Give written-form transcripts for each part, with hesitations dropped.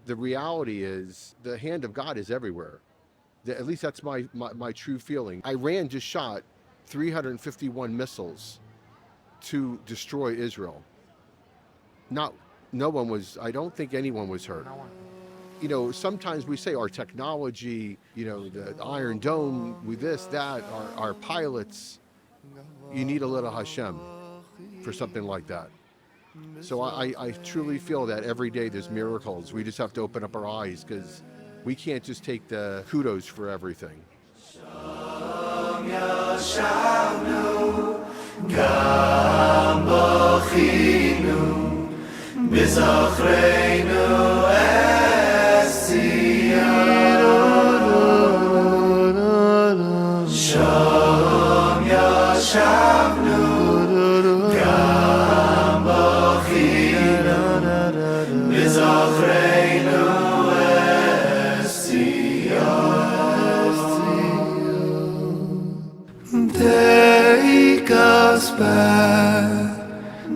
the reality is the hand of God is everywhere. At least that's my true feeling. Iran just shot 351 missiles to destroy Israel. I don't think anyone was hurt. Sometimes we say our technology, the Iron Dome, with this, that, our pilots, you need a little Hashem for something like that. So I truly feel that every day there's miracles. We just have to open up our eyes because we can't just take the kudos for everything.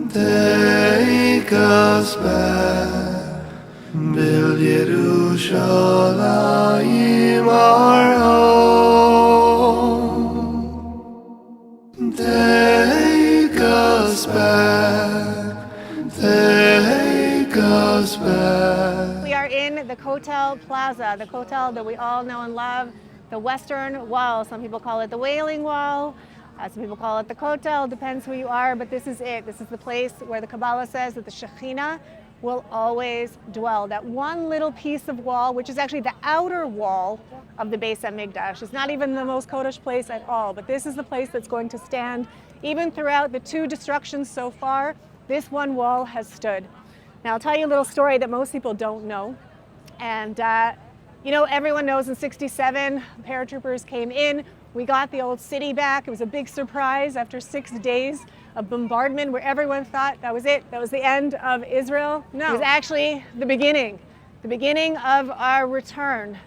Take us back, build Yerushalayim our home. Take us back, take us back. We are in the Kotel Plaza, the Kotel that we all know and love, the Western Wall. Some people call it the Wailing Wall. Some people call it the Kotel, depends who you are, but this is it. This is the place where the Kabbalah says that the Shekhinah will always dwell. That one little piece of wall, which is actually the outer wall of the Beis HaMikdash. It's not even the most Kodesh place at all, but this is the place that's going to stand. Even throughout the 2 destructions so far, this one wall has stood. Now I'll tell you a little story that most people don't know. And everyone knows in '67, paratroopers came in. We got the old city back. It was a big surprise after 6 days of bombardment where everyone thought that was it. That was the end of Israel. No, it was actually the beginning of our return.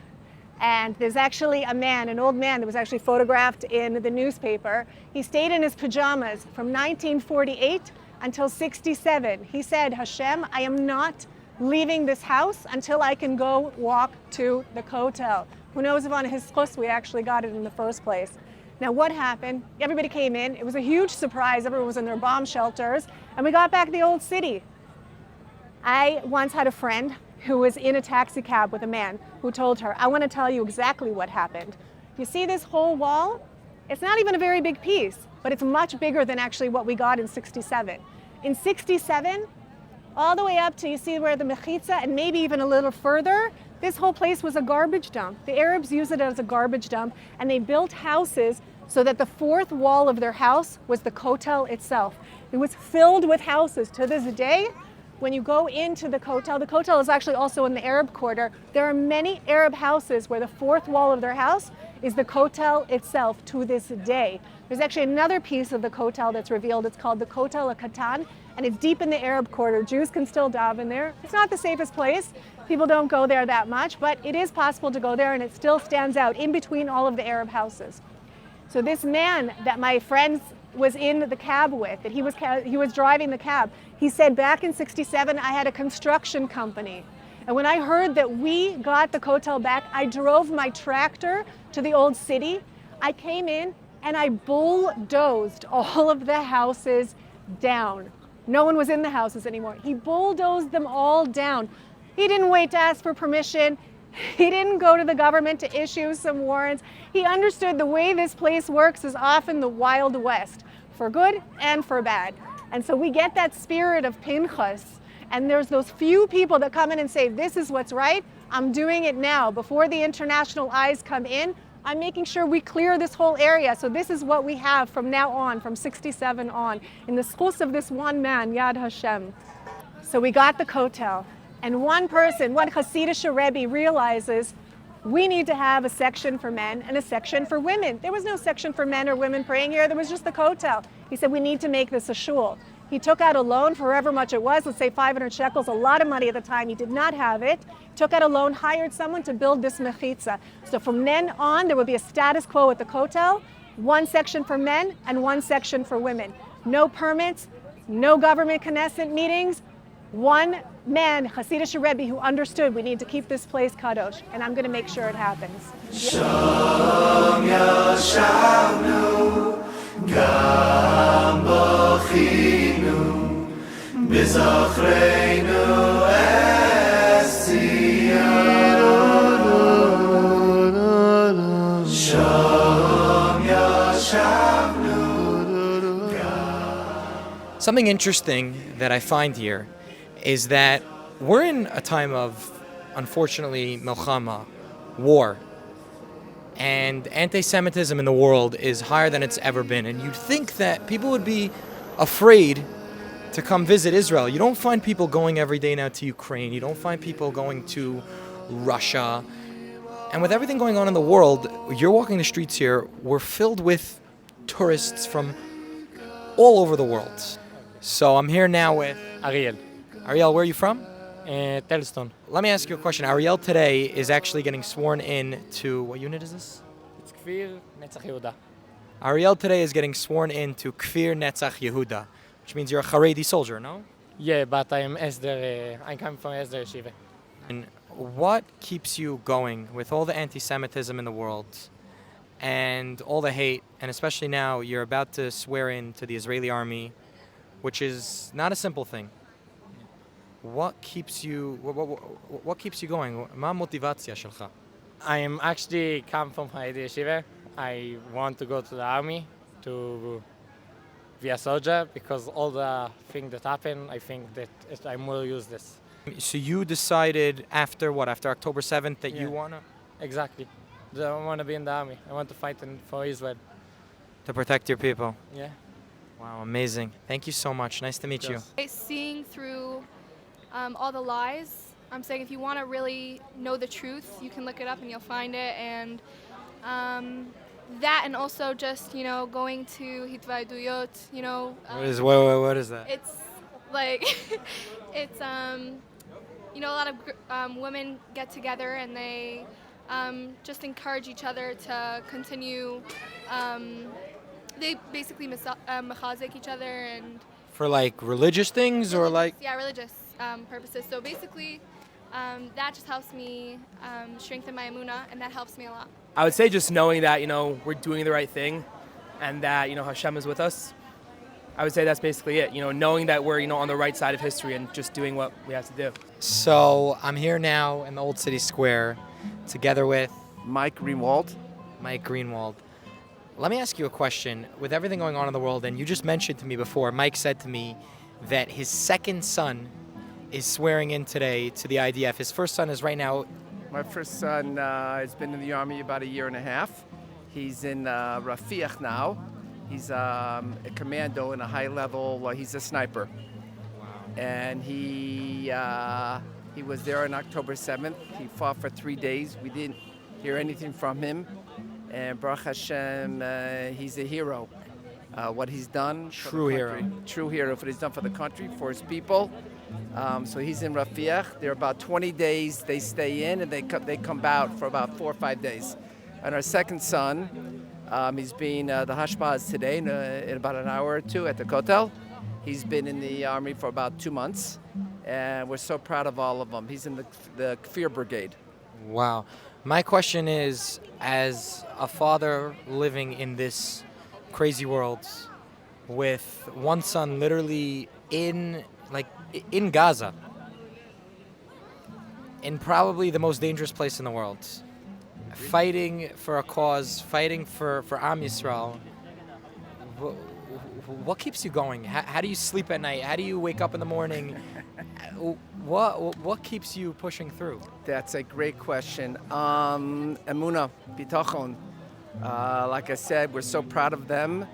And there's actually an old man that was actually photographed in the newspaper. He stayed in his pajamas from 1948 until '67. He said, Hashem, I am not leaving this house until I can go walk to the Kotel. Who knows if on his chus we actually got it in the first place. Now what happened? Everybody came in. It was a huge surprise. Everyone was in their bomb shelters. And we got back the old city. I once had a friend who was in a taxi cab with a man who told her, I want to tell you exactly what happened. You see this whole wall? It's not even a very big piece, but it's much bigger than actually what we got in '67. In '67, all the way up to, you see where the Mechitza, and maybe even a little further, this whole place was a garbage dump. The Arabs used it as a garbage dump, and they built houses so that the 4th wall of their house was the Kotel itself. It was filled with houses. To this day, when you go into the Kotel is actually also in the Arab quarter. There are many Arab houses where the 4th wall of their house is the Kotel itself to this day. There's actually another piece of the Kotel that's revealed. It's called the Kotel HaKatan, and it's deep in the Arab quarter. Jews can still daven there. It's not the safest place. People don't go there that much, but it is possible to go there, and it still stands out in between all of the Arab houses. So this man that my friend was in the cab with, that he was driving the cab, he said back in '67, I had a construction company. And when I heard that we got the Kotel back, I drove my tractor to the old city. I came in and I bulldozed all of the houses down. No one was in the houses anymore. He bulldozed them all down. He didn't wait to ask for permission. He didn't go to the government to issue some warrants. He understood the way this place works is often the Wild West, for good and for bad. And so we get that spirit of Pinchas, and there's those few people that come in and say, this is what's right, I'm doing it now. Before the international eyes come in, I'm making sure we clear this whole area. So this is what we have from now on, from '67 on, in the schus of this one man, Yad Hashem. So we got the Kotel, and one Hasidic Rebbe realizes we need to have a section for men and a section for women. There was no section for men or women praying here, there was just the Kotel. He said, we need to make this a shul. He took out a loan for however much it was, let's say 500 shekels, a lot of money at the time. He did not have it. Took out a loan, hired someone to build this mechitza. So from then on, there would be a status quo at the Kotel, one section for men and one section for women. No permits, no government Knesset meetings, one man, Hasidic Rebbe, who understood we need to keep this place kadosh, and I'm going to make sure it happens. Shom yashavnu gam bachinu b'zochreinu es Zion. Shom yashavnu. Something interesting that I find here is that we're in a time of, unfortunately, milchama, war. And anti-Semitism in the world is higher than it's ever been. And you'd think that people would be afraid to come visit Israel. You don't find people going every day now to Ukraine. You don't find people going to Russia. And with everything going on in the world, you're walking the streets here, we're filled with tourists from all over the world. So I'm here now with Ariel, Ariel. Where are you from? Telston. Let me ask you a question. Ariel today is actually getting sworn in to, what unit is this? It's Kfir Netzach Yehuda. Ariel today is getting sworn in to Kfir Netzach Yehuda, which means you're a Haredi soldier, no? Yeah, but I'm Esder. I'm coming from Esder Yeshiva. And what keeps you going with all the anti-Semitism in the world and all the hate, and especially now you're about to swear in to the Israeli army, which is not a simple thing. What keeps you going? מה המוטיבציה שלך? I am actually come from Haredi Yeshiva. I want to go to the army to be a soldier because all the things that happen, I think that I will use this. So you decided after what? After October 7th that you Yeah. want Exactly. I want to be in the army. I want to fight for Israel. to protect your people. Yeah. Wow, amazing. Thank you so much. Nice to meet you. Yes. Seeing through all the lies, I'm saying if you want to really know the truth, you can look it up and you'll find it. And that, and also just, going to Hitvaiduyot, What is that? it's like, it's, a lot of women get together and they just encourage each other to continue. They basically mechazik each other and For like religious things or like? religious purposes. So basically, that just helps me strengthen my emunah, and that helps me a lot. I would say just knowing that, we're doing the right thing and that, Hashem is with us. I would say that's basically it. Knowing that we're, on the right side of history and just doing what we have to do. So I'm here now in the Old City Square together with Mike Greenwald. Mike Greenwald. Let me ask you a question. With everything going on in the world, and you just mentioned to me before, Mike said to me that his second son is swearing in today to the IDF. His first son is right now. My first son has been in the Army about a year and a half. He's in Rafiach now. He's a commando in a high level, he's a sniper. And he was there on October 7th. He fought for 3 days. We didn't hear anything from him. And Baruch Hashem, he's a hero. What he's done for True the hero. country. True hero. What he's done for the country, for his people. So he's in Rafiach. They're about 20 days. They stay in and they come out for about 4 or 5 days. And our second son, he's been the Hashbaz today in about an hour or two at the Kotel. He's been in the army for about 2 months, and we're so proud of all of them. He's in the Kfir Brigade. Wow. My question is, as a father living in this crazy world with one son literally in Gaza, in probably the most dangerous place in the world, fighting for a cause, fighting for Am Yisrael, what keeps you going? How do you sleep at night? How do you wake up in the morning? What keeps you pushing through? That's a great question. Emunah, bitachon. Like I said, we're so proud of them.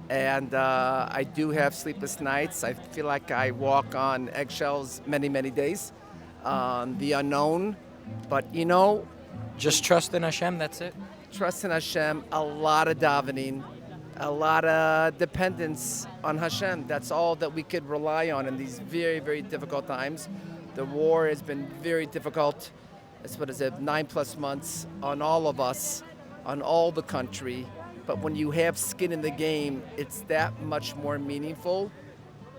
And I do have sleepless nights. I feel like I walk on eggshells many, many days. The unknown. But, Just trust in Hashem, that's it? trust in Hashem, a lot of davening, a lot of dependence on Hashem. That's all that we could rely on in these very, very difficult times. The war has been very difficult. It's 9+ months on all of us, on all the country. But when you have skin in the game, it's that much more meaningful.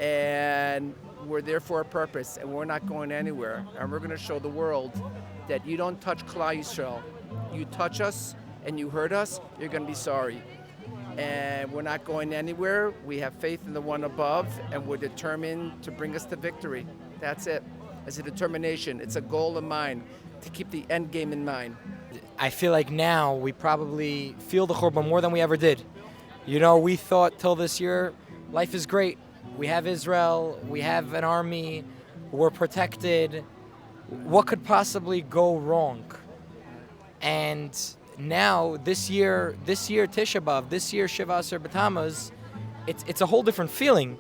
And we're there for a purpose, and we're not going anywhere. And we're going to show the world that you don't touch Klal Yisrael. You touch us and you hurt us, you're going to be sorry. And we're not going anywhere. We have faith in the one above, and we're determined to bring us to victory. That's it. It's a determination. It's a goal of mine to keep the end game in mind. I feel like now we probably feel the Churban more than we ever did. You know, we thought till this year, life is great. We have Israel, we have an army, we're protected. What could possibly go wrong? And now, this year Tisha B'Av, this year Shiva Asar B'Tammuz, it's a whole different feeling,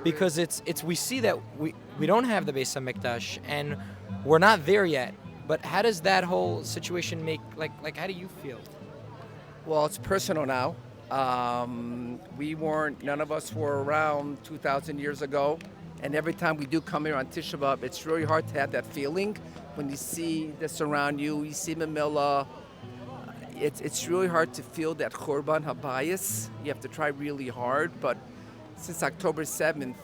because it's we see that we don't have the Beis HaMikdash and we're not there yet. But how does that whole situation make, like how do you feel? Well, it's personal now. None of us were around 2,000 years ago. And every time we do come here on Tisha B'Av, it's really hard to have that feeling when you see this around you, you see Mamillah. It's really hard to feel that Churban Habayis. You have to try really hard, but since October 7th,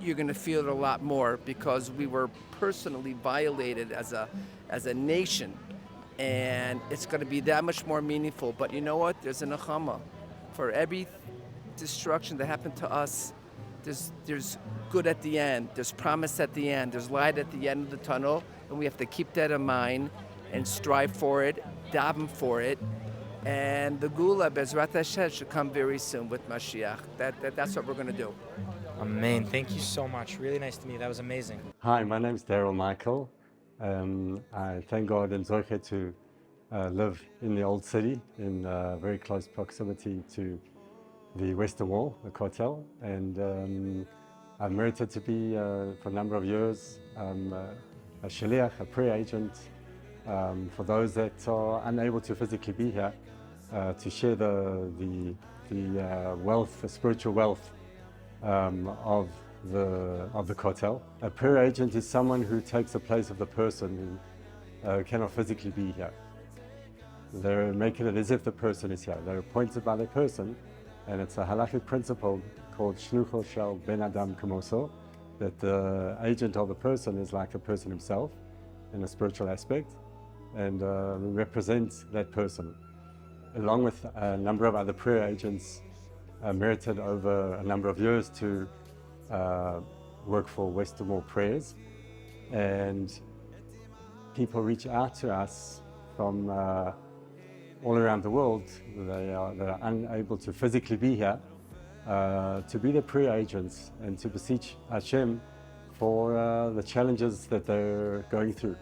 you're going to feel it a lot more, because we were personally violated as a nation, and it's going to be that much more meaningful. But you know what? There's a nechama. For every destruction that happened to us, there's good at the end, there's promise at the end, there's light at the end of the tunnel, and we have to keep that in mind and strive for it, daven for it, and the Gula, Bezrat Hashem, should come very soon with Mashiach. That's what we're going to do. Amen. Thank you so much. Really nice to meet you. That was amazing. Hi, my name's Daryl Michael. I thank God and Zaka to live in the old city in very close proximity to the Western Wall, the Kotel, and I've merited to be, for a number of years, a shaliach, a prayer agent, for those that are unable to physically be here, to share the wealth, the spiritual wealth of the Kotel. A prayer agent is someone who takes the place of the person who cannot physically be here. They're making it as if the person is here. They're appointed by the person, and it's a halachic principle called Shlucho Shel Ben Adam Kamoso, that the agent of the person is like a person himself in a spiritual aspect, and we represent that person. Along with a number of other prayer agents, merited over a number of years to work for Western Wall Prayers, and people reach out to us from all around the world. They're unable to physically be here, to be the prayer agents and to beseech Hashem for the challenges that they're going through.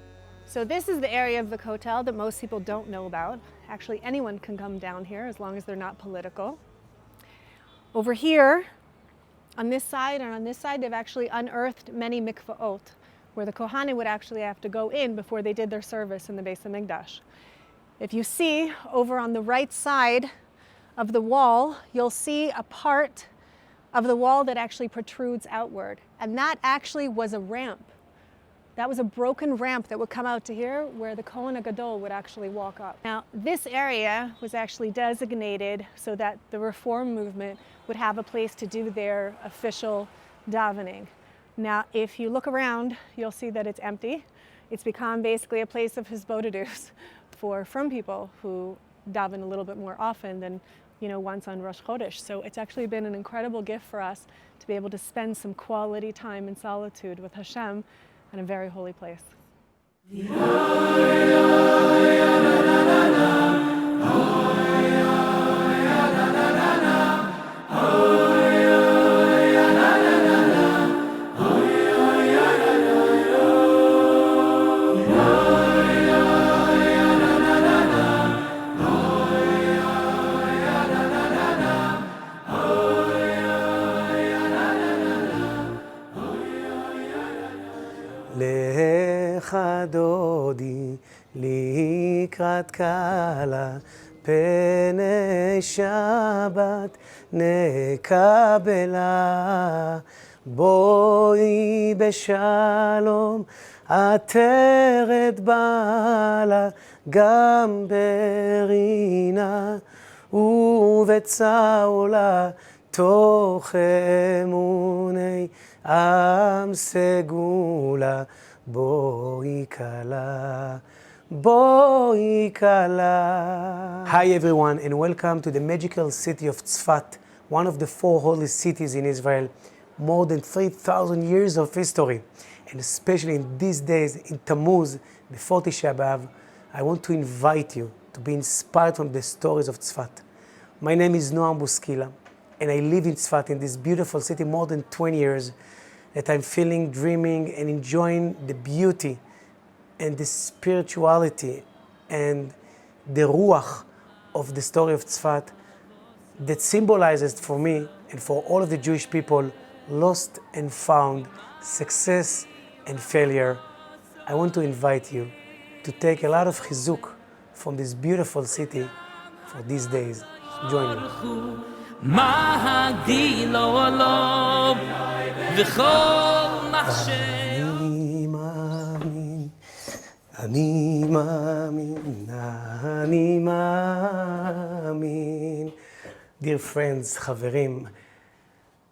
So this is the area of the Kotel that most people don't know about. Actually, anyone can come down here as long as they're not political. Over here, on this side and on this side, they've actually unearthed many mikvaot, where the Kohanim would actually have to go in before they did their service in the Beis HaMikdash. If you see over on the right side of the wall, you'll see a part of the wall that actually protrudes outward. And that actually was a ramp. That was a broken ramp that would come out to here, where the Kohen HaGadol would actually walk up. Now, this area was actually designated so that the Reform movement would have a place to do their official davening. Now, if you look around, you'll see that it's empty. It's become basically a place of hisbodedus for frum people who daven a little bit more often than, once on Rosh Chodesh. So it's actually been an incredible gift for us to be able to spend some quality time in solitude with Hashem in a very holy place. דודי לקראת קלה פני שבת נקבלה בואי בשלום עטרת בעלה גם ברינה ובצעולה תוך אמוני עם סגולה, בואי כלה, בואי כלה. Hi everyone and welcome to the magical city of Tzfat, one of the 4 holy cities in Israel, more than 3,000 years of history. And especially in these days, in Tammuz, before Tisha B'Av, I want to invite you to be inspired from the stories of Tzfat. My name is Noam Buskila, and I live in Tzfat, in this beautiful city, more than 20 years, that I'm feeling, dreaming, and enjoying the beauty and the spirituality and the ruach of the story of Tzfat that symbolizes for me and for all of the Jewish people lost and found, success and failure. I want to invite you to take a lot of chizuk from this beautiful city for these days. Join me. אני מאמין. Dear friends, חברים,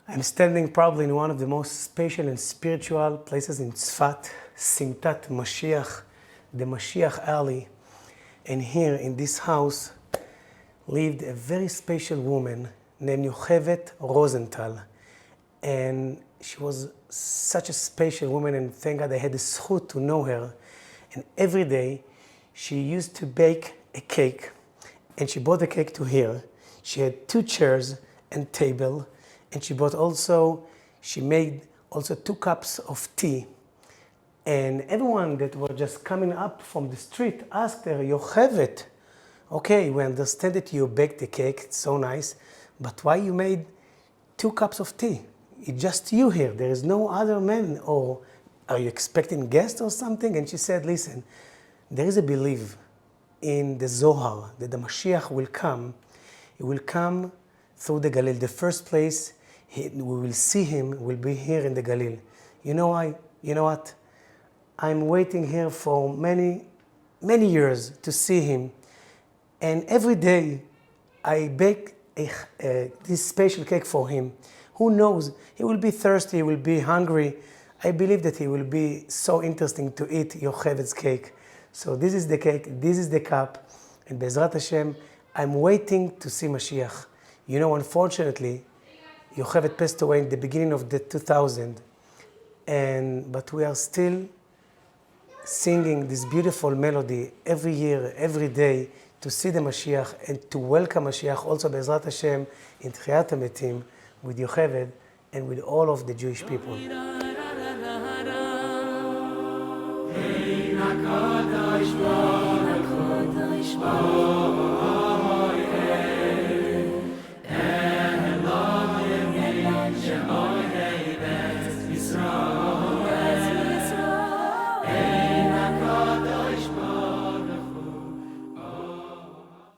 I'm standing probably in one of the most special and spiritual places in Tzfat, Simtat Mashiach, the Mashiach Alley. And here in this house lived a very special woman named Yochevet Rosenthal. And she was such a special woman, and thank God I had the zchut to know her. And every day she used to bake a cake, and she brought the cake to here. She had 2 chairs and table, and she made also 2 cups of tea. And everyone that were just coming up from the street asked her, Yochevet, okay, we understand that you baked the cake, it's so nice, but why you made 2 cups of tea? It's just you here, there is no other men, or are you expecting guests or something? And she said, listen, there is a belief in the Zohar that the Mashiach will come. He will come through the Galil. The first place we will see him will be here in the Galil. You know what? I'm waiting here for many, many years to see him. And every day I bake this special cake for him. Who knows? He will be thirsty, he will be hungry. I believe that he will be so interesting to eat Yochevet's cake. So this is the cake, this is the cup, and Be'ezrat Hashem, I'm waiting to see Mashiach. You know, unfortunately, Yochevet passed away in the beginning of the 2000, but we are still singing this beautiful melody every year, every day, to see the Mashiach and to welcome Mashiach, also Be'ezrat Hashem, in Tchiyat HaMetim, with Yochevet and with all of the Jewish people.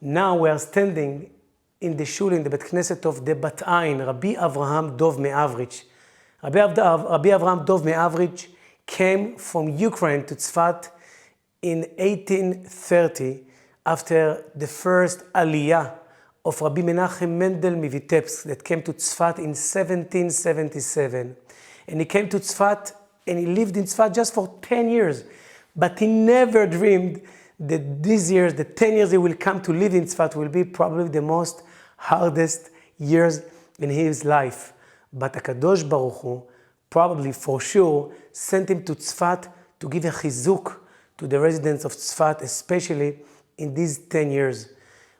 Now we are standing in the shul, in the Bet Knesset of the Bat Ain, Rabbi Avraham Dov Me'avrich. Rabbi Avraham Dov Me'avrich came from Ukraine to Tzfat in 1830 after the first Aliyah of Rabbi Menachem Mendel Mivitebsk that came to Tzfat in 1777. And he came to Tzfat and he lived in Tzfat just for 10 years. But he never dreamed that these years, the 10 years he will come to live in Tzfat, will be probably the most hardest years in his life. But HaKadosh Baruch Hu, probably for sure, sent him to Tzfat to give a chizuk to the residents of Tzfat, especially in these 10 years.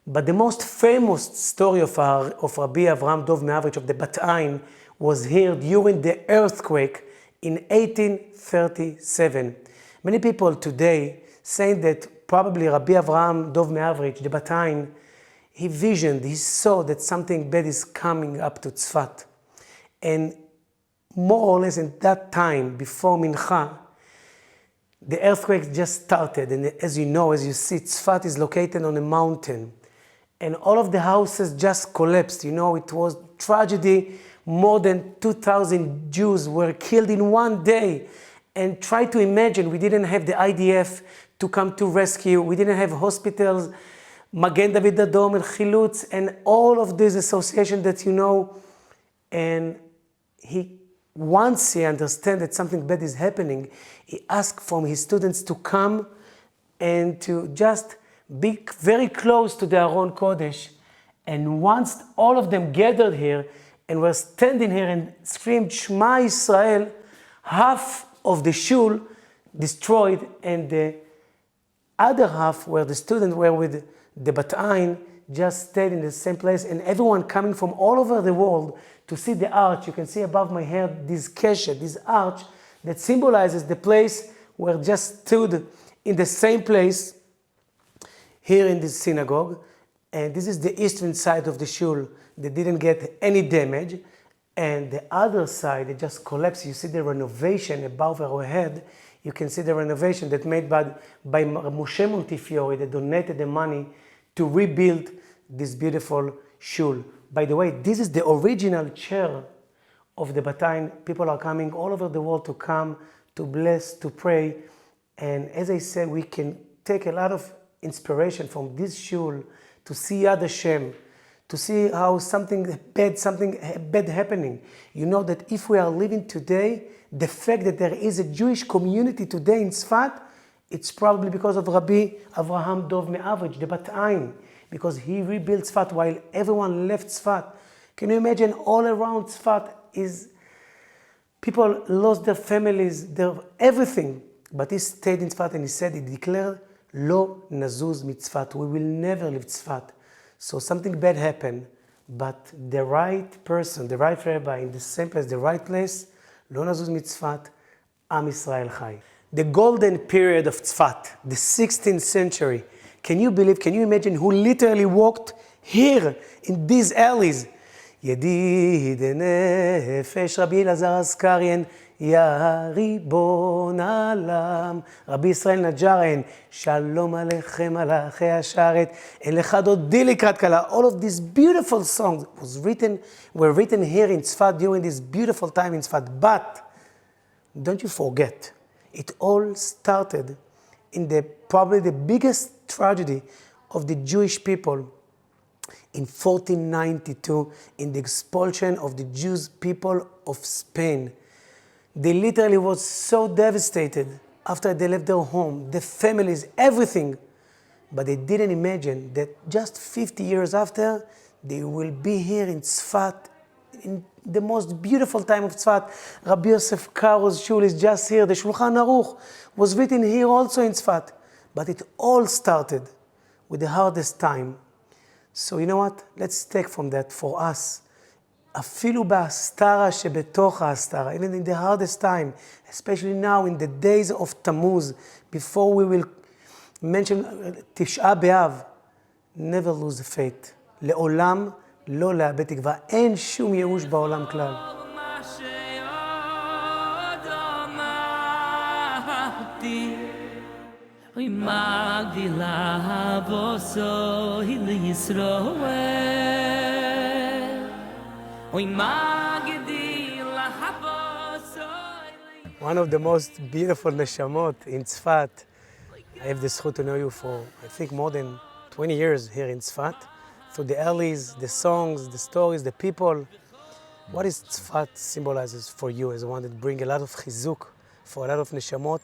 But the most famous story of Rabbi Avraham Dov Me'avrich of the Bat Ain was here during the earthquake in 1837. Many people today saying that probably Rabbi Avraham Dov Me'avrich, the Bat Ain, he saw that something bad is coming up to Tzfat. And more or less in that time, before Mincha, the earthquake just started. And as you know, as you see, Tzfat is located on a mountain. And all of the houses just collapsed. You know, it was tragedy. More than 2,000 Jews were killed in one day. And try to imagine, we didn't have the IDF to come to rescue. We didn't have hospitals, Magen David Adom and Chilutz, and all of these associations that you know. And he once he understands that something bad is happening, he asks from his students to come and to just be very close to the Aron Kodesh. And once all of them gathered here and were standing here and screamed Shema Israel, half of the shul destroyed, and the other half, where the students were with the Bat Ain, just stayed in the same place, and everyone coming from all over the world to see the arch. You can see above my head this keshet, this arch that symbolizes the place where just stood in the same place here in this synagogue. And this is the eastern side of the shul that didn't get any damage. And the other side, it just collapsed. You see the renovation above our head. You can see the renovation that made by Moshe Montefiore that donated the money to rebuild this beautiful shul. By the way, this is the original chair of the Bat Ain. People are coming all over the world to come, to bless, to pray. And as I said, we can take a lot of inspiration from this shul to see Eda Hashem, to see how something bad happening. You know that if we are living today, the fact that there is a Jewish community today in Tzfat, it's probably because of Rabbi Avraham Dov Me'avrich, the Bat Ain, because he rebuilt Tzfat while everyone left Tzfat. Can you imagine all around Tzfat is people lost their families, their everything, but he stayed in Tzfat and he said, he declared, Lo nazuz mitzfat, we will never leave Tzfat. So something bad happened, but the right person, the right rabbi in the same place, the right place, Lo nazuz mitzfat, Am Yisrael chai. The golden period of Tzfat, the 16th century. Can you believe, can you imagine who literally walked here in these alleys? Yedid nefesh Rabbi Elazar Askarian, Ya Ribon Alam, Rabbi Israel Najarian, Shalom Aleichem Alachei Asharet, Elecha Dodi Likrat Kala. All of these beautiful songs were written here in Tzfat during this beautiful time in Tzfat. But don't you forget, it all started in probably the biggest tragedy of the Jewish people in 1492, in the expulsion of the Jews people of Spain. They literally was so devastated after they left their home, their families, everything. But they didn't imagine that just 50 years after, they will be here in Tzfat, in the most beautiful time of Tzfat. Rabbi Yosef Karo's shul is just here. The Shulchan Aruch was written here also in Tzfat. But it all started with the hardest time. So you know what? Let's take from that for us. אפילו בהסתרה שבתוך ההסתרה, even in the hardest time, especially now in the days of Tammuz, before we will mention תשעה באב, never lose the faith. לעולם לא לאבד תקווה. אין שום ייאוש בעולם כלל. Oy magdila voso hil Yisroel. Oy magdila voso. One of the most beautiful neshamot in Tzfat. I have the zchut to know you for, I think, more than 20 years here in Tzfat. Through the alleys, the songs, the stories, the people. What is Tzfat symbolizes for you as one that bring a lot of chizuk for a lot of neshamot,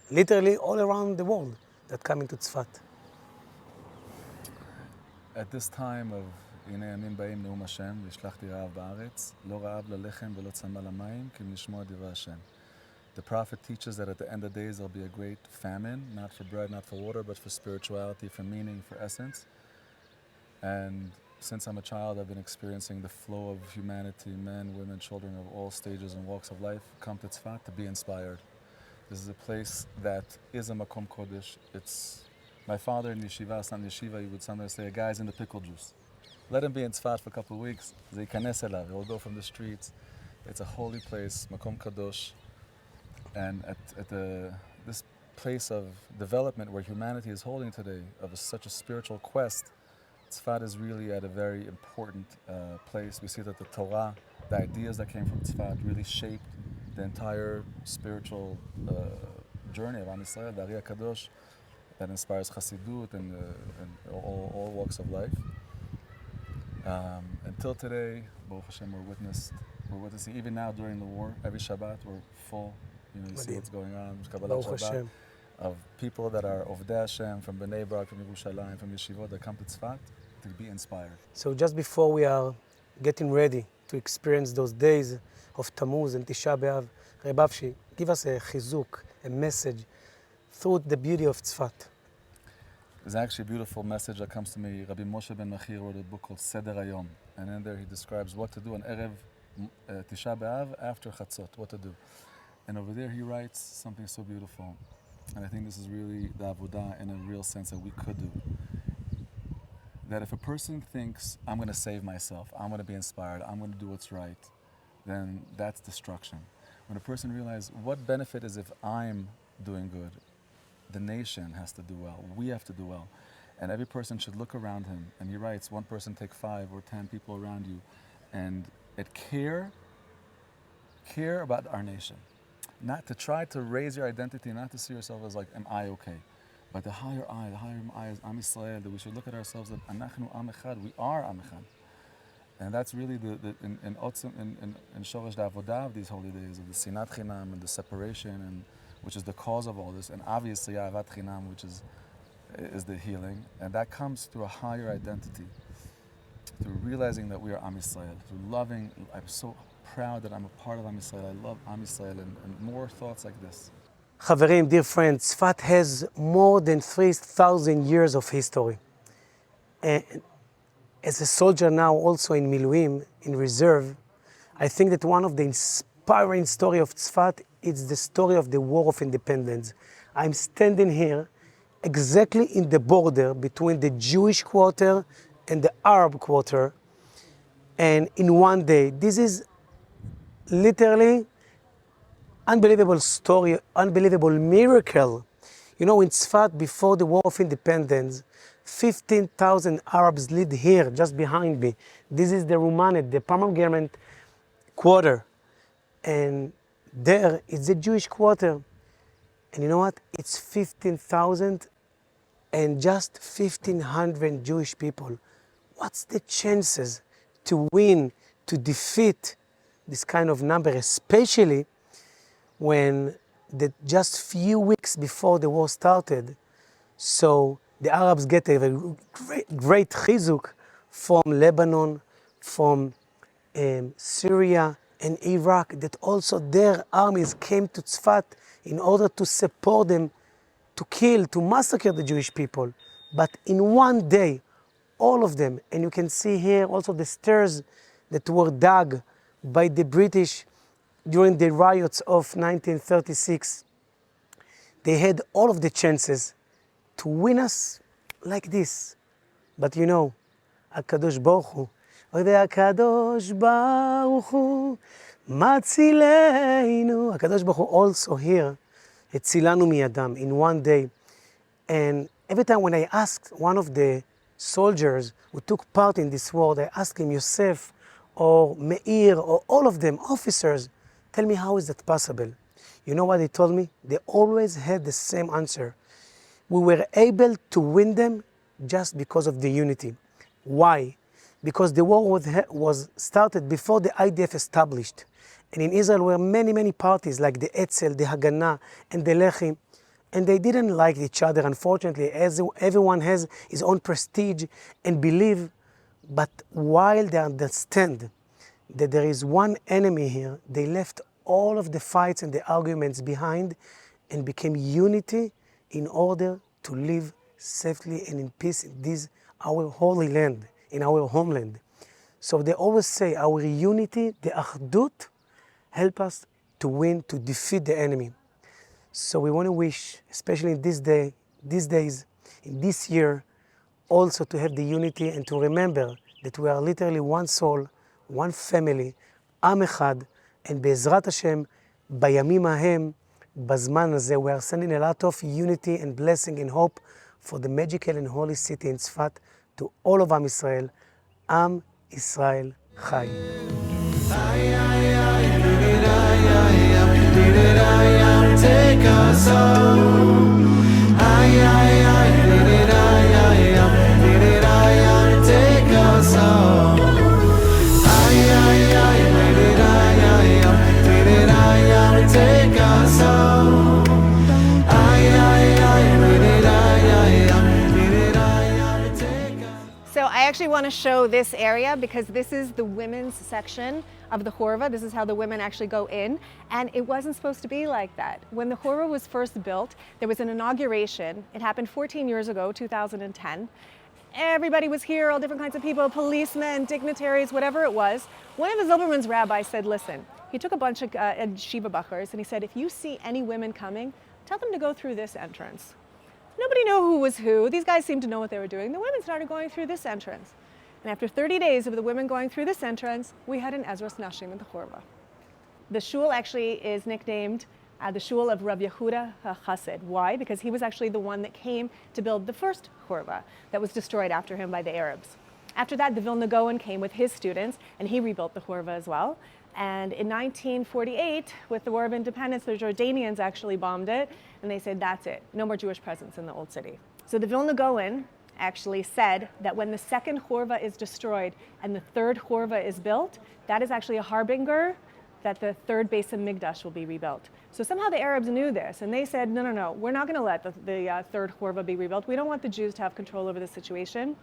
literally all around the world that come into Tzfat? At this time of הנה ימים באים נאום השם, והשלחתי רעב בארץ, לא רעב ללחם ולא צמא למים, כי אם לשמוע דברי השם. The prophet teaches that at the end of the days there'll be a great famine, not for bread, not for water, but for spirituality, for meaning, for essence. And since I'm a child, I've been experiencing the flow of humanity, men, women, children of all stages and walks of life come to Tzfat to be inspired. This is a place that is a Makom Kodesh. It's my father in yeshiva, son in yeshiva, you would sometimes say, a guy's in the pickle juice. Let him be in Tzfat for a couple of weeks. He'll go from the streets. It's a holy place, Makom Kadosh. And at this place of development where humanity is holding today, of such a spiritual quest, Tzfat is really at a very important place. We see that the Torah, the ideas that came from Tzfat, really shaped the entire spiritual journey of Am Yisrael, the Ari Kadosh, that inspires Chassidut and all walks of life. Until today, Baruch Hashem, we're witnessed we're witnessing, even now during the war, every Shabbat we're full. You know, you see what's going on, Kabbalat Baruch Shabbat, Hashem. of people that are Ovdei Hashem, from Bnei Brak, from Yerushalayim, from Yeshivot, that come to Tzfat to be inspired. So just before we are getting ready to experience those days of Tammuz and Tisha B'Av, Reb Avshi, give us a chizuk, a message through the beauty of Tzfat. There's actually a beautiful message that comes to me. Rabbi Moshe ben Machir wrote a book called Seder Hayom, and in there he describes what to do on Erev Tisha B'Av after Chatzot, what to do. And over there he writes something so beautiful. And I think this is really the avodah in a real sense that we could do. That if a person thinks, I'm going to save myself, I'm going to be inspired, I'm going to do what's right, then that's destruction. When a person realizes what benefit is if I'm doing good, the nation has to do well, we have to do well. And every person should look around him. And he writes, one person take 5 or 10 people around you and care about our nation. Not to try to raise your identity, not to see yourself as like, am I okay? But the higher I is Am Yisrael, that we should look at ourselves that Anachnu Am Echad, we are Am Echad. And that's really in Shoresh the Avodah of these holy days, of the Sinat Chinam and the separation, and which is the cause of all this, and obviously Ahavat Chinam, which is the healing, and that comes through a higher identity, through realizing that we are Am Yisrael, through loving. I'm so proud that I'm a part of Am Yisrael. I love Am Yisrael, and more thoughts like this. Chaverim, dear friends, Tzfat has more than 3,000 years of history. And as a soldier now, also in Miluim, in reserve, I think that one of the inspiring story of Tzfat is the story of the War of Independence. I'm standing here exactly in the border between the Jewish quarter and the Arab quarter, and in one day, this is literally unbelievable story, unbelievable miracle. You know, in Tzfat, before the War of Independence, 15,000 Arabs lived here, just behind me. This is the Rumanet, the pomegranate quarter. And there is the Jewish quarter. And you know what? It's 15,000 and just 1,500 Jewish people. What's the chances to win, to defeat this kind of number, especially when just few weeks before the war started, so the Arabs get a great chizuk from Lebanon, from Syria and Iraq, that also their armies came to Tzfat in order to support them, to kill, to massacre the Jewish people. But in one day, all of them, and you can see here also the stairs that were dug by the British during the riots of 1936, they had all of the chances to win us like this. But you know, HaKadosh Baruch Hu, HaKadosh Baruch Hu, Matzileinu. HaKadosh Baruch Hu also here, Etzilanu miyadam, in one day. And every time when I asked one of the soldiers who took part in this war, I asked him, Yosef or Meir or all of them, officers, tell me, how is that possible? You know what they told me? They always had the same answer. We were able to win them just because of the unity. Why? Because the war was started before the IDF established. And in Israel were many, many parties like the Etzel, the Haganah, and the Lechi. And they didn't like each other, unfortunately, as everyone has his own prestige and belief. But while they understand that there is one enemy here, they left all of the fights and the arguments behind and became unity in order to live safely and in peace in this, our holy land, in our homeland. So they always say our unity, the Achdut, help us to win, to defeat the enemy. So we want to wish, especially in this day, these days, in this year, also to have the unity and to remember that we are literally one soul, one family, Am Echad, and Be'ezrat Hashem, Bayamim Hahem, Bazman Hazeh, we are sending a lot of unity and blessing and hope for the magical and holy city in Tzfat to all of Am Yisrael. Am Yisrael Chai. Take us home. Take us home. actually want to show this area because this is the women's section of the Chorva. This is how the women actually go in. And it wasn't supposed to be like that. When the Chorva was first built, there was an inauguration. It happened 14 years ago, 2010. Everybody was here, all different kinds of people, policemen, dignitaries, whatever it was. One of the Zilberman's rabbis said, listen, he took a bunch of Shiva Bachars and he said, if you see any women coming, tell them to go through this entrance. Nobody knew who was who. These guys seemed to know what they were doing. The women started going through this entrance. And after 30 days of the women going through this entrance, we had an Ezras Nashim in the Chorva. The shul actually is nicknamed the shul of Rav Yehuda HaChassid. Why? Because he was actually the one that came to build the first Chorva that was destroyed after him by the Arabs. After that, the Vilna Gaon came with his students, and he rebuilt the Chorva as well. And in 1948, with the War of Independence, the Jordanians actually bombed it, and they said, that's it, no more Jewish presence in the Old City. So the Vilna Gaon actually said that when the second Chorva is destroyed and the third Chorva is built, that is actually a harbinger that the third Beis HaMikdash will be rebuilt. So somehow the Arabs knew this, and they said, no, no, no, we're not going to let the third Chorva be rebuilt. We don't want the Jews to have control over the situation.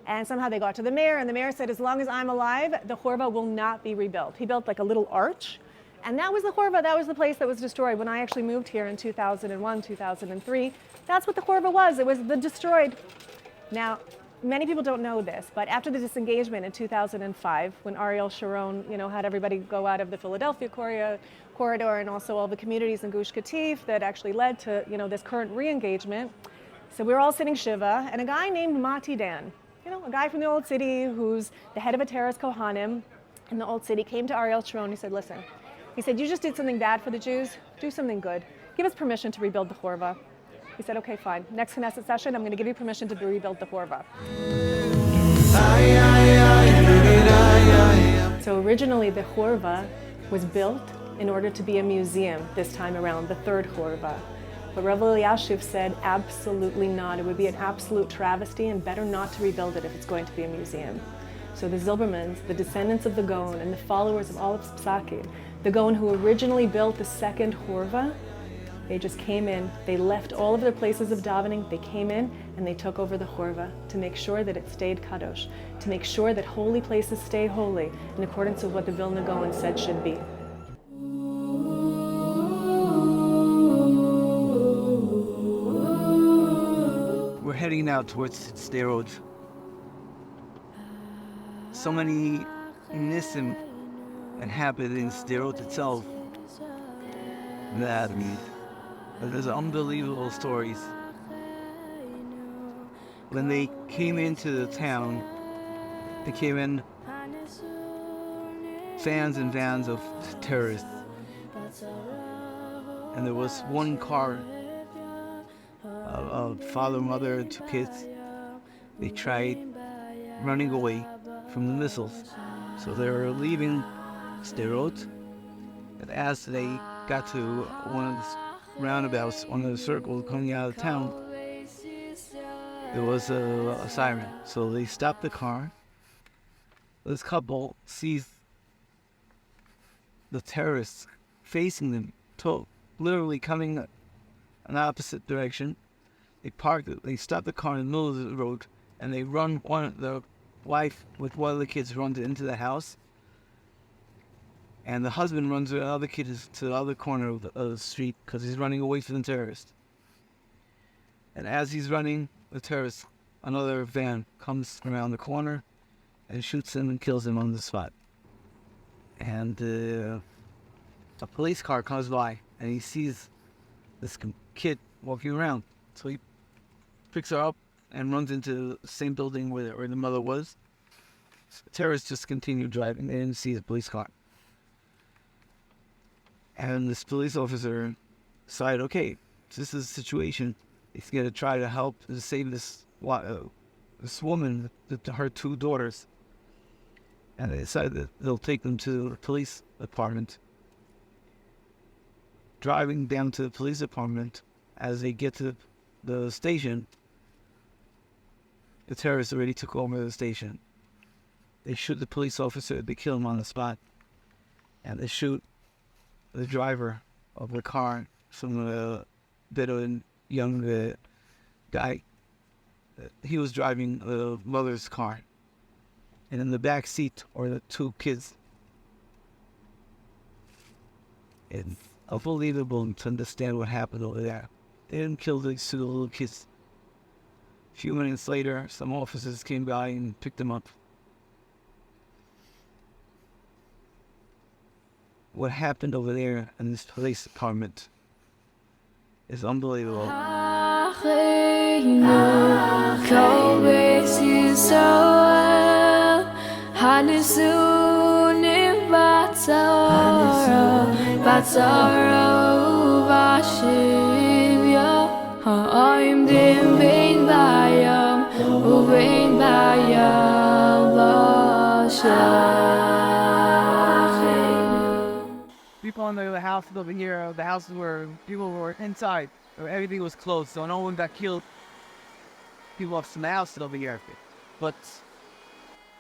And somehow they got to the mayor, and the mayor said, as long as I'm alive, the Chorva will not be rebuilt. He built like a little arch, and that was the Chorva. That was the place that was destroyed. When I actually moved here in 2001, 2003, that's what the Chorva was. It was the destroyed. Now, many people don't know this, but after the disengagement in 2005, when Ariel Sharon, had everybody go out of the Philadelphia corridor and also all the communities in Gush Katif that actually led to, this current re-engagement. So we were all sitting Shiva, and a guy named Mati Dan, a guy from the Old City who's the head of a Teres Kohanim in the Old City, came to Ariel Sharon. He said, listen, he said, you just did something bad for the Jews. Do something good. Give us permission to rebuild the Chorva. He said, okay, fine. Next Knesset session, I'm going to give you permission to rebuild the Chorva. So originally the Chorva was built in order to be a museum this time around, the third Chorva. But Rav Elyashiv said, absolutely not. It would be an absolute travesty and better not to rebuild it if it's going to be a museum. So the Zilbermans, the descendants of the Gaon and the followers of all of Psakim, the Gaon who originally built the second Chorva, they just came in, they left all of their places of davening, they came in and they took over the Chorva to make sure that it stayed Kadosh, to make sure that holy places stay holy in accordance with what the Vilna Gaon said should be. We're heading now towards Sderot. So many nisim that happened in Sderot itself that there's unbelievable stories. When they came into the town, they came in vans and vans of terrorists. And there was one car, a father, mother, and two kids. They tried running away from the missiles. So they were leaving Sderot, and as they got to one of the roundabouts, one of the circles coming out of town, there was a siren. So they stopped the car. This couple sees the terrorists facing them, literally coming an opposite direction. They parked it, they stopped the car in the middle of the road, and they run the wife with one of the kids runs into the house. And the husband runs with the other kid to the other corner of the street because he's running away from the terrorist. And as he's running, the terrorist, another van comes around the corner and shoots him and kills him on the spot. And a police car comes by and he sees this kid walking around. So he picks her up and runs into the same building where the mother was. The terrorists just continued driving. They didn't see the police car. And this police officer decided, okay, this is a situation. He's going to try to help to save this woman, her two daughters. And they decided that they'll take them to the police department. Driving down to the police department, as they get to the station, the terrorists already took over the station. They shoot the police officer, they kill him on the spot. And they shoot the driver of the car, some Bedouin young guy. He was driving the mother's car. And in the back seat are the two kids. It's unbelievable to understand what happened over there. They didn't kill these two little kids. A few minutes later, some officers came by and picked them up. What happened over there in this police department is unbelievable. People in the houses over here, the houses where people were inside, where everything was closed, so no one got killed. People up from the house over here, but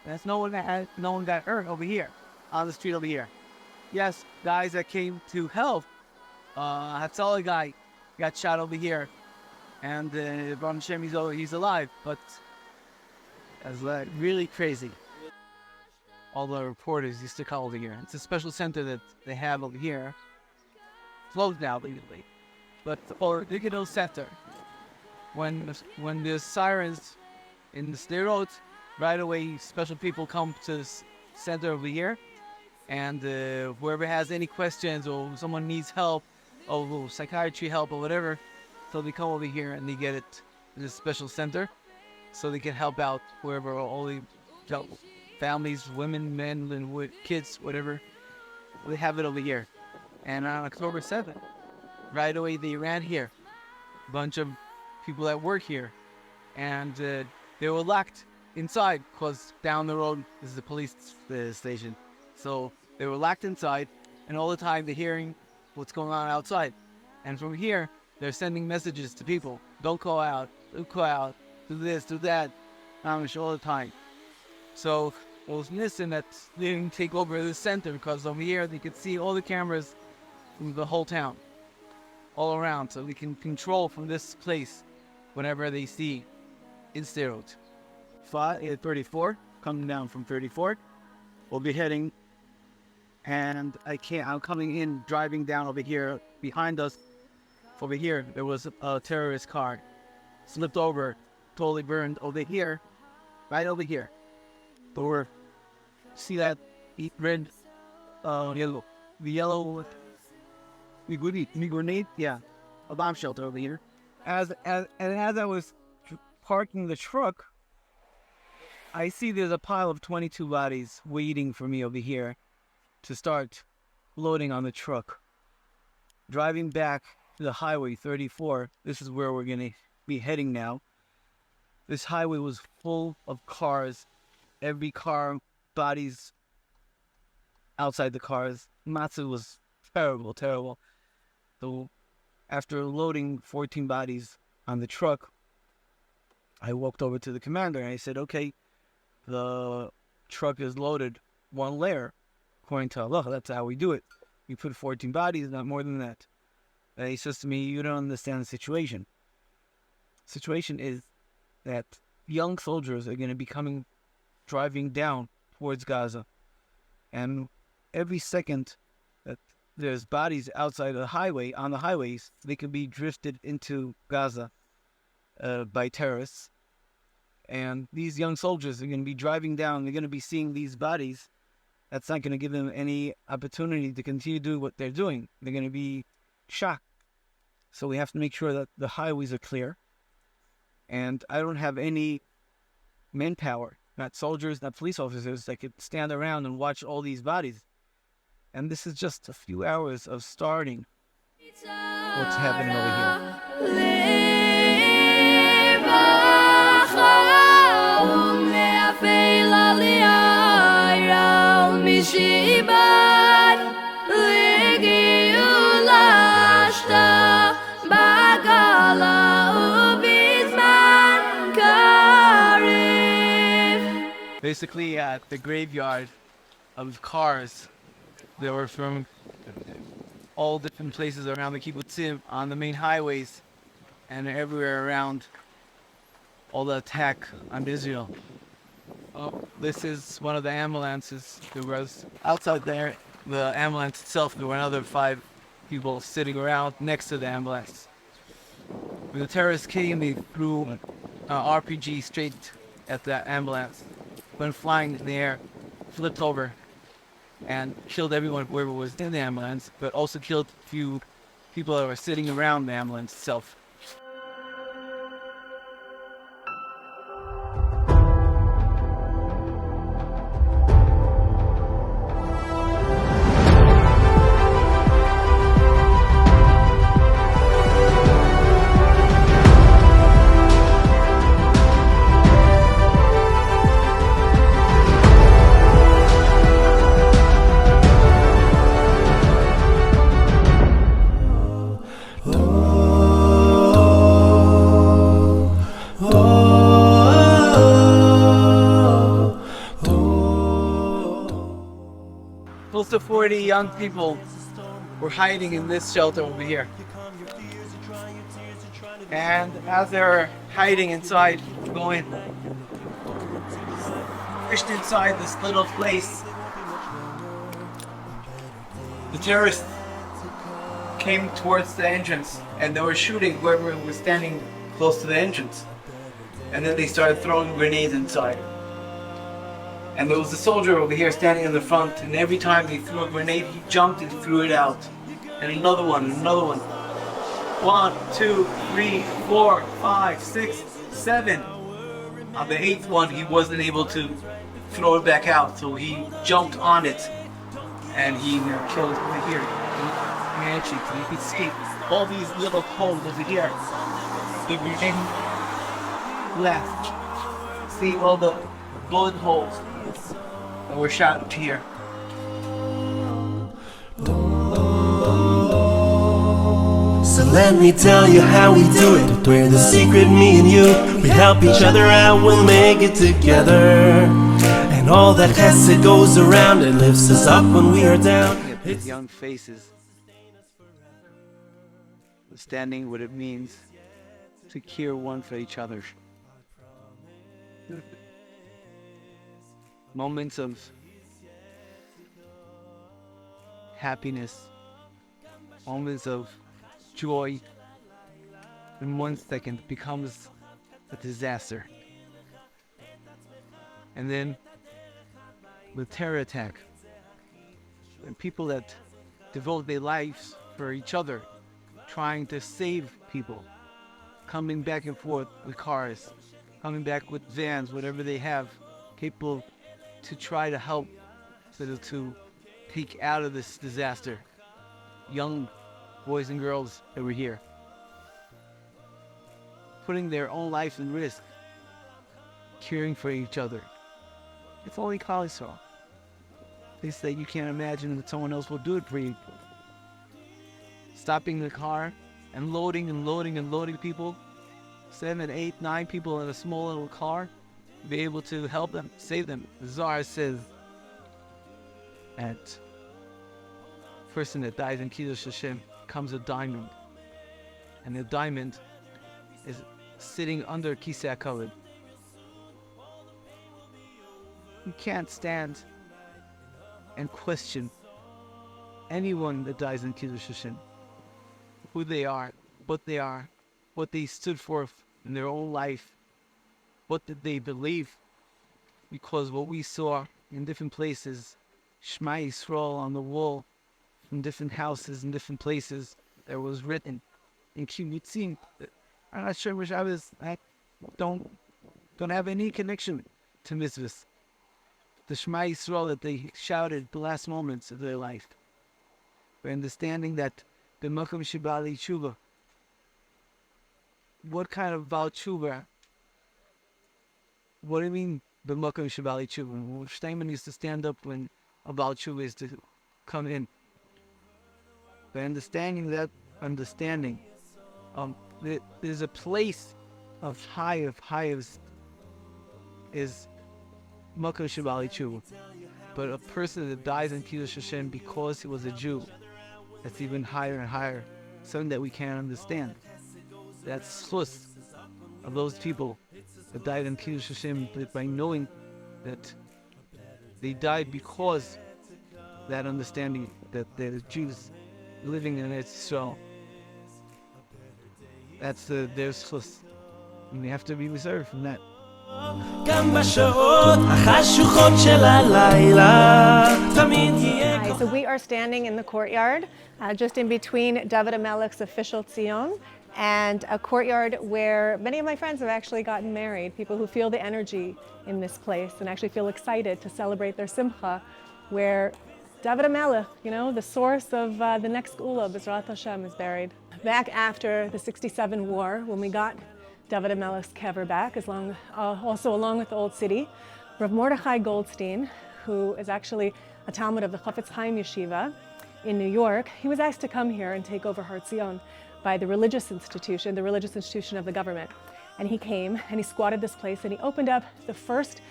there's no one got hurt over here, on the street over here. Yes, guys that came to help. Betzalel guy got shot over here, and Baruch Hashem, he's alive, but that's really crazy. All the reporters used to call over here. It's a special center that they have over here. Closed now, legally. But for digital center, when there's sirens in the road, right away special people come to this center over here, and whoever has any questions or someone needs help or psychiatry help or whatever, so they come over here and they get it in this special center, so they can help out whoever, all the families, women, men, and kids, whatever. They have it over here. And on October 7th, right away they ran here. A bunch of people that work here. And they were locked inside because down the road is the police station. So they were locked inside, and all the time they're hearing what's going on outside. And from here, they're sending messages to people. Don't go out, do this, do that. All the time. So it was missing that they didn't take over the center, because over here they could see all the cameras from the whole town, all around, so they can control from this place whenever they see in Sderot. 34, coming down from 34, we'll be heading, and I'm coming in, driving down over here, behind us, over here, there was a terrorist car, slipped over, totally burned over here, right over here. Or see that red, yellow, the yellow grenade, yeah, a bomb shelter over here. As I was parking the truck, I see there's a pile of 22 bodies waiting for me over here to start loading on the truck. Driving back to the highway 34, this is where we're gonna be heading now. This highway was full of cars. Every car, bodies outside the cars. Matzah was terrible, terrible. So after loading 14 bodies on the truck, I walked over to the commander and I said, okay, the truck is loaded one layer. According to Allah, that's how we do it. We put 14 bodies, not more than that. And he says to me, you don't understand the situation. The situation is that young soldiers are going to be driving down towards Gaza, and every second that there's bodies outside of the highway, on the highways, they could be drifted into Gaza by terrorists. And these young soldiers are going to be driving down, they're going to be seeing these bodies. That's not going to give them any opportunity to continue doing what they're doing. They're going to be shocked. So we have to make sure that the highways are clear. And I don't have any manpower, not soldiers, not police officers, that could stand around and watch all these bodies. And this is just a few hours of starting what's happening over Basically, at the graveyard of cars, they were from all different places around the kibbutzim, on the main highways, and everywhere around all the attack on Israel. This is one of the ambulances. There was outside there, the ambulance itself, there were another 5 people sitting around next to the ambulance. When the terrorists came, they threw an RPG straight at the ambulance, went flying in the air, flipped over, and killed everyone whoever was in the ambulance, but also killed a few people that were sitting around the ambulance itself. Close to 40 young people were hiding in this shelter over here. And as they're hiding inside, going pushed inside this little place, the terrorists came towards the entrance and they were shooting whoever was standing close to the entrance. And then they started throwing grenades inside. And there was a soldier over here standing in the front, and every time they threw a grenade, he jumped and threw it out. And another one, and another one. 1, 2, 3, 4, 5, 6, 7. On the 8th one, he wasn't able to throw it back out, so he jumped on it, and he killed over here. You can see all these little holes over here. The grenade left. See all the bullet holes that were shot up here. So let me tell you how we do it. We're the secret, me and you. We help each other out, we'll make it together. And all that chesed goes around, it lifts us up when we are down. These young faces, understanding what it means to care one for each other. Moments of happiness, moments of joy, in 1 second becomes a disaster. And then the terror attack, and people that devote their lives for each other, trying to save people, coming back and forth with cars, coming back with vans, whatever they have, capable to try to help to take out of this disaster. Young boys and girls that were here, putting their own life in risk, caring for each other. It's only cholesterol. They say you can't imagine that someone else will do it for you. Stopping the car and loading and loading and loading people, 7, 8, 9 people in a small little car, be able to help them, save them. The Zohar says that person that dies in Kiddush Hashem comes a diamond, and the diamond is sitting under Kisei HaKavod. You can't stand and question anyone that dies in Kiddush Hashem, who they are, what they stood for in their own life, what did they believe, because what we saw in different places, Shema Yisrael on the wall, from different houses in different places, there was written in kibbutzim. I'm not sure which I don't have any connection to mitzvahs. The Shema Yisrael that they shouted the last moments of their life. We're understanding that b'makom shebali tshuva. What kind of Baal tshuva? What do you mean b'makom shebali tshuva? Steinman used to stand up when a Baal tshuva is to come in. By understanding that there's a place of highs is makom shebali tshuva. But a person that dies in Kiddush Hashem because he was a Jew, that's even higher and higher, something that we can't understand. That's schus of those people that died in Kiddush Hashem by knowing that they died because that understanding that the Jews living in Eretz Yisrael. That's their schus. And they have to be reserved from that. Hi, So we are standing in the courtyard, just in between David HaMelech's official Tzion and a courtyard where many of my friends have actually gotten married, people who feel the energy in this place and actually feel excited to celebrate their simcha, where David HaMelech, the source of the next Geula, B'ezrat Hashem, is buried. Back after the 67 war, when we got David HaMelech's kever back, also along with the Old City, Rav Mordechai Goldstein, who is actually a Talmud of the Chafetz Chaim Yeshiva in New York, he was asked to come here and take over Har Zion by the religious institution of the government. And he came and he squatted this place and he opened up the first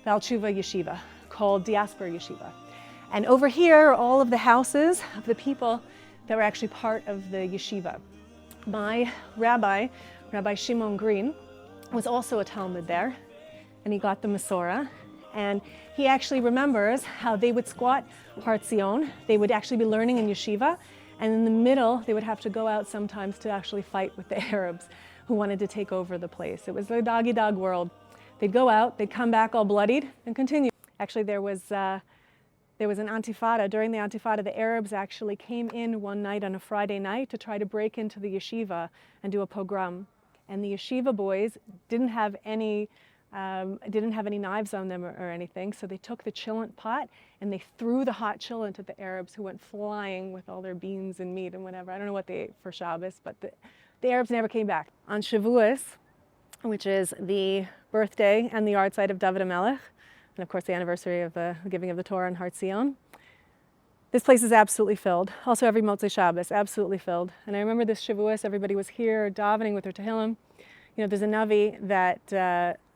Baal Tshuva yeshiva called Diaspora Yeshiva. And over here are all of the houses of the people that were actually part of the yeshiva. My Rabbi Shimon Green, was also a Talmud there, and he got the Masorah. And he actually remembers how they would squat Har Zion. They would actually be learning in yeshiva, and in the middle, they would have to go out sometimes to actually fight with the Arabs who wanted to take over the place. It was a dog-eat-dog world. They'd go out, they'd come back all bloodied, and continue. Actually, there was an Antifada. During the Antifada, the Arabs actually came in one night on a Friday night to try to break into the yeshiva and do a pogrom. And the yeshiva boys didn't have any knives on them or anything, so they took the chillant pot and they threw the hot chillant at the Arabs, who went flying with all their beans and meat and whatever. I don't know what they ate for Shabbos, but the Arabs never came back. On Shavuos, which is the birthday and the yard site of David HaMelech, and of course the anniversary of the giving of the Torah in Har Zion, this place is absolutely filled. Also every Motzei Shabbos, absolutely filled. And I remember this Shavuos, everybody was here davening with their Tehillim. There's a Navi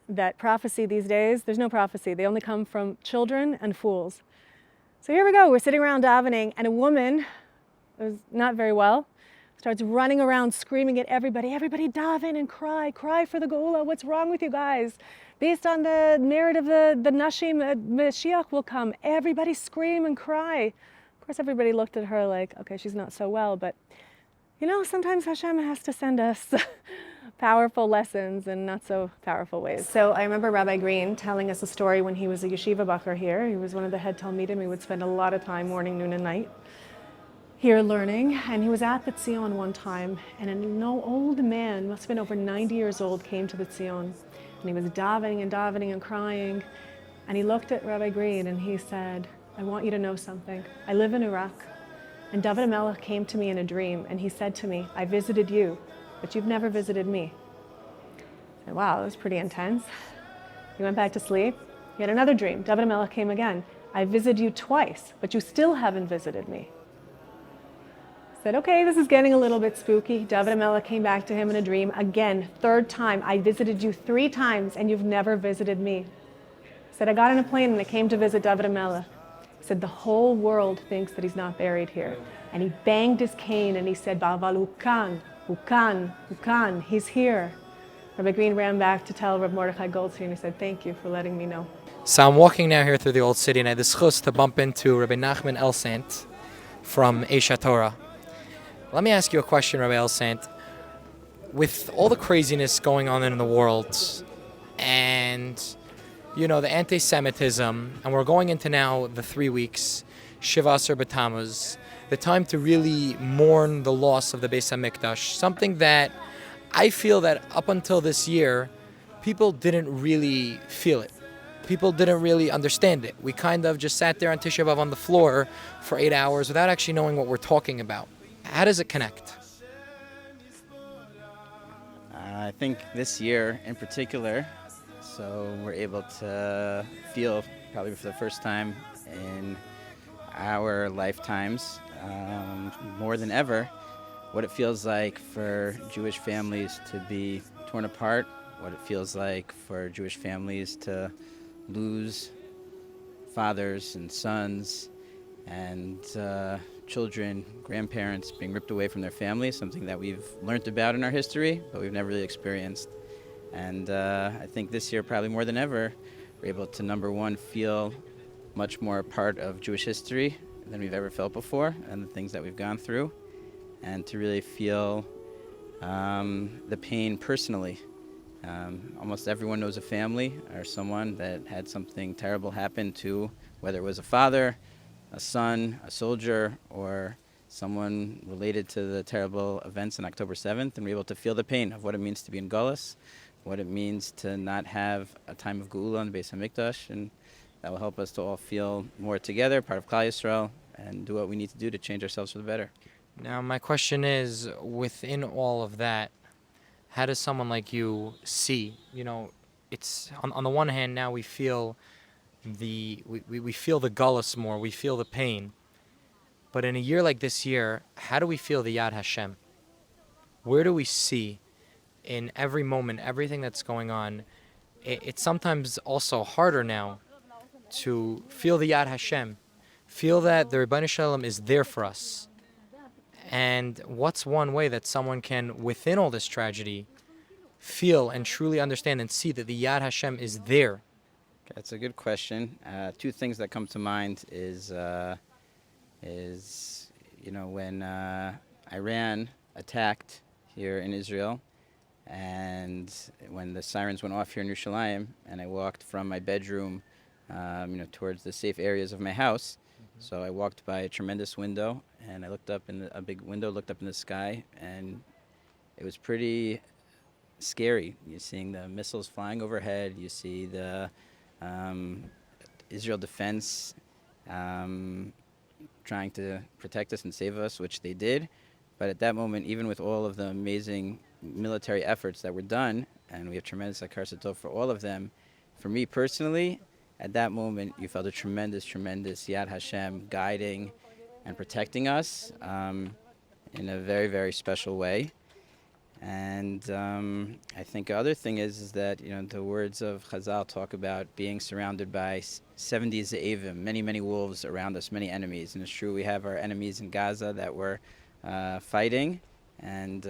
that prophecy these days, there's no prophecy. They only come from children and fools. So here we go, we're sitting around davening, and a woman, who's not very well, starts running around screaming at everybody daven and cry for the Geula. What's wrong with you guys? Based on the narrative, the Nashim, Mashiach will come. Everybody scream and cry. Of course, everybody looked at her like, okay, she's not so well, but sometimes Hashem has to send us powerful lessons in not so powerful ways. So I remember Rabbi Green telling us a story when he was a yeshiva bacher here. He was one of the head Talmidim. He would spend a lot of time, morning, noon, and night, here learning. And he was at the Tzion one time, and an old man, must have been over 90 years old, came to the Tzion. And he was davening and crying. And he looked at Rabbi Green and he said, I want you to know something. I live in Iraq, and David HaMelech came to me in a dream, and he said to me, I visited you, but you've never visited me. I said, wow, that was pretty intense. He went back to sleep. He had another dream. David HaMelech came again. I visited you twice, but you still haven't visited me. I said, okay, this is getting a little bit spooky. David HaMelech came back to him in a dream again, third time. I visited you 3 times, and you've never visited me. He said, I got on a plane and I came to visit David HaMelech. He said, the whole world thinks that he's not buried here. And he banged his cane and he said, Ba'aval Ukan, he's here. Rabbi Green ran back to tell Rabbi Mordechai Goldstein. He said, thank you for letting me know. So I'm walking now here through the Old City, and I had the schus to bump into Rabbi Nachman Elsant from Esha Torah. Let me ask you a question, Rabbi Elsant. With all the craziness going on in the world, and the anti-Semitism, and we're going into now the 3 weeks, Shiva Asar B'Tammuz, the time to really mourn the loss of the Beis HaMikdash, something that I feel that up until this year, people didn't really feel it. People didn't really understand it. We kind of just sat there on Tisha B'Av on the floor for 8 hours without actually knowing what we're talking about. How does it connect? I think this year in particular, so we're able to feel probably for the first time in our lifetimes, more than ever, what it feels like for Jewish families to be torn apart, what it feels like for Jewish families to lose fathers and sons and children, grandparents being ripped away from their families, something that we've learned about in our history, but we've never really experienced. And I think this year, probably more than ever, we're able to, number one, feel much more a part of Jewish history than we've ever felt before, and the things that we've gone through, and to really feel the pain personally. Almost everyone knows a family or someone that had something terrible happen to, whether it was a father, a son, a soldier, or someone related to the terrible events on October 7th, and we're able to feel the pain of what it means to be in Gullus, what it means to not have a time of Geula in the Beis HaMikdash, and that will help us to all feel more together, part of Klal Yisrael, and do what we need to do to change ourselves for the better. Now, my question is, within all of that, how does someone like you see? You know, it's on the one hand, now we feel we feel the gullus more, we feel the pain. But in a year like this year, how do we feel the Yad Hashem? Where do we see in every moment, everything that's going on? It's sometimes also harder now to feel the Yad Hashem, feel that the Rebbeinu Shalom is there for us. And what's one way that someone can, within all this tragedy, feel and truly understand and see that the Yad Hashem is there? That's a good question. Two things that come to mind is when Iran attacked here in Israel, and when the sirens went off here in Yerushalayim, and I walked from my bedroom, towards the safe areas of my house. So I walked by a tremendous window, and I looked up in a big window, looked up in the sky, and it was pretty scary. You're seeing the missiles flying overhead. You see the Israel defense trying to protect us and save us, which they did. But at that moment, even with all of the amazing military efforts that were done, and we have tremendous Hakar Satov for all of them, for me personally, at that moment, you felt a tremendous, tremendous Yad Hashem guiding and protecting us in a very, very special way. And I think the other thing is that, the words of Chazal talk about being surrounded by 70 Ze'evim, many, many wolves around us, many enemies. And it's true, we have our enemies in Gaza that we're fighting and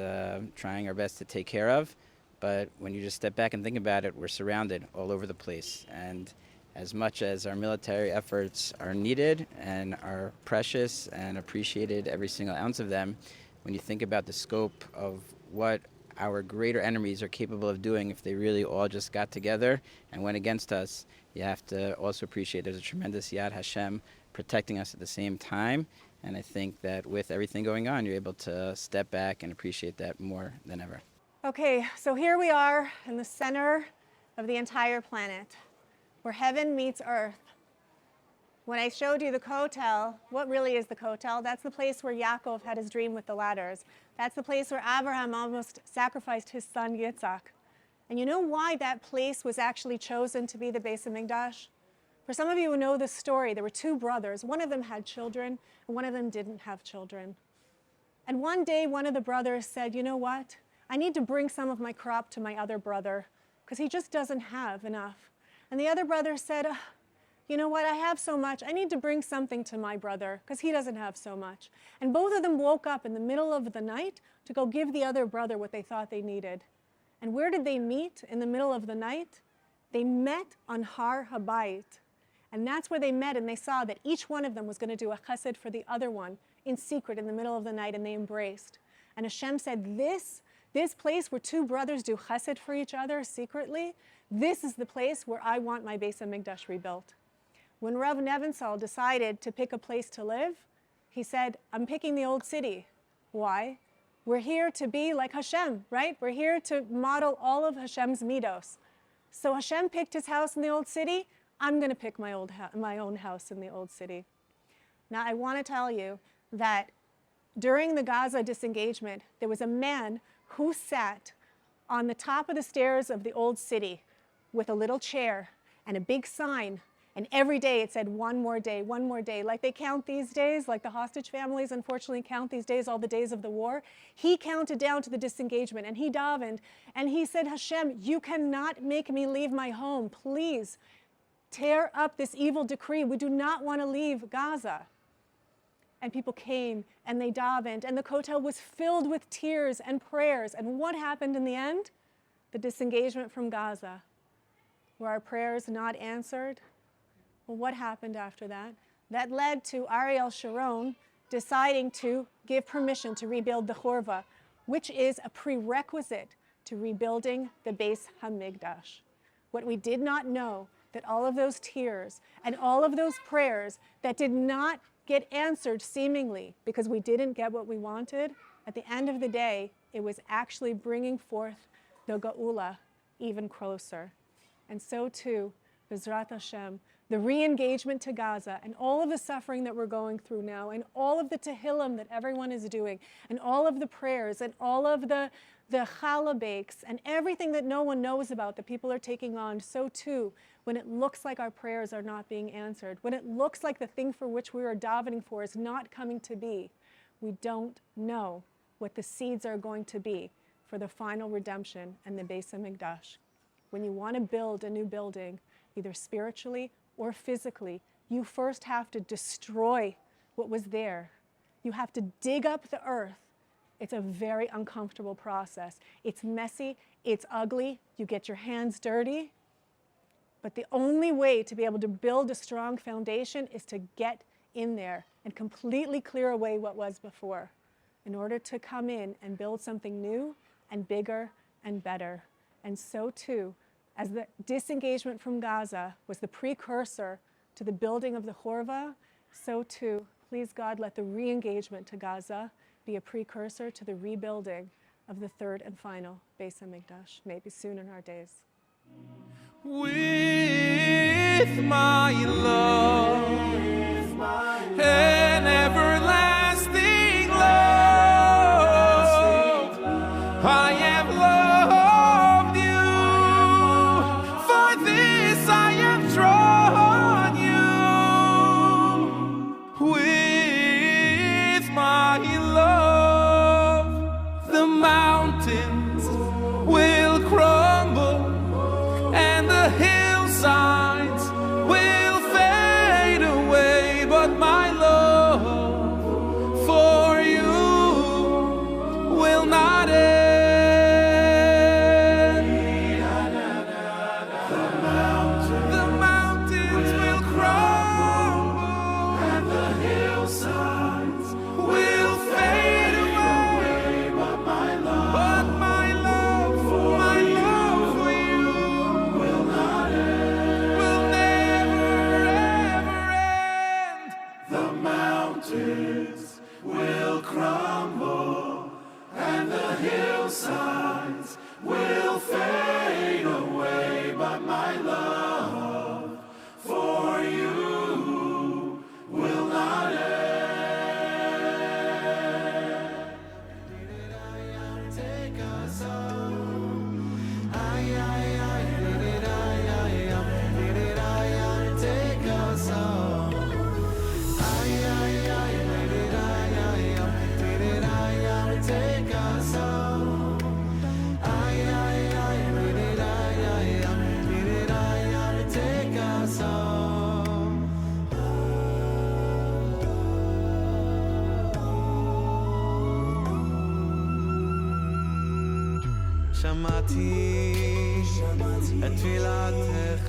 trying our best to take care of. But when you just step back and think about it, we're surrounded all over the place. And as much as our military efforts are needed and are precious and appreciated, every single ounce of them, when you think about the scope of what our greater enemies are capable of doing if they really all just got together and went against us, you have to also appreciate there's a tremendous Yad Hashem protecting us at the same time. And I think that with everything going on, you're able to step back and appreciate that more than ever. Okay, so here we are in the center of the entire planet, where heaven meets earth. When I showed you the kotel, what really is the kotel? That's the place where Yaakov had his dream with the ladders. That's the place where Abraham almost sacrificed his son Yitzhak. And you know why that place was actually chosen to be the Beis HaMikdash? For some of you who know this story, there were two brothers. One of them had children, and one of them didn't have children. And one day, one of the brothers said, you know what? I need to bring some of my crop to my other brother, because he just doesn't have enough. And the other brother said, you know what, I have so much, I need to bring something to my brother, because he doesn't have so much. And both of them woke up in the middle of the night to go give the other brother what they thought they needed. And where did they meet in the middle of the night? They met on Har Habayit. And that's where they met, and they saw that each one of them was going to do a chesed for the other one in secret in the middle of the night, and they embraced. And Hashem said, this place where two brothers do chesed for each other secretly, this is the place where I want my Beis HaMikdash rebuilt. When Rav Nebenzahl decided to pick a place to live, he said, I'm picking the old city. Why? We're here to be like Hashem, right? We're here to model all of Hashem's midos. So Hashem picked his house in the old city. I'm going to pick my own house in the old city. Now, I want to tell you that during the Gaza disengagement, there was a man who sat on the top of the stairs of the old city with a little chair and a big sign. And every day it said, one more day, one more day. Like they count these days, like the hostage families unfortunately count these days, all the days of the war. He counted down to the disengagement, and he davened. And he said, Hashem, you cannot make me leave my home. Please tear up this evil decree. We do not want to leave Gaza. And people came and they davened, and the kotel was filled with tears and prayers. And what happened in the end? The disengagement from Gaza. Were our prayers not answered? Well, what happened after that? That led to Ariel Sharon deciding to give permission to rebuild the Chorva, which is a prerequisite to rebuilding the Beis Hamikdash. What we did not know, that all of those tears and all of those prayers that did not get answered seemingly because we didn't get what we wanted, at the end of the day, it was actually bringing forth the Geula even closer. And so too, B'ezrat Hashem, the re-engagement to Gaza and all of the suffering that we're going through now and all of the tehillim that everyone is doing and all of the prayers and all of the challah bakes and everything that no one knows about that people are taking on, so too, when it looks like our prayers are not being answered, when it looks like the thing for which we are davening for is not coming to be, we don't know what the seeds are going to be for the final redemption and the Beis Hamikdash. When you want to build a new building, either spiritually or physically, you first have to destroy what was there. You have to dig up the earth. It's a very uncomfortable process. It's messy, it's ugly, you get your hands dirty. But the only way to be able to build a strong foundation is to get in there and completely clear away what was before in order to come in and build something new and bigger and better. And so too, as the disengagement from Gaza was the precursor to the building of the Chorva, so too, please God, let the re-engagement to Gaza be a precursor to the rebuilding of the third and final Beis Hamikdash, maybe soon in our days. With my love and everlasting love, I have loved you. For this I have drawn you. With my love, the mountains will crumble and the hillsides will fade away, but my love for you will not end. The mountains will crumble and the hillsides will fade away, but my love for you will not end, will never ever end. The mountains will crumble and the hillsides will fade away, but my love for you will not end. Take us home. Take us home. Take us home. Take us home. שמעתי את תפילתך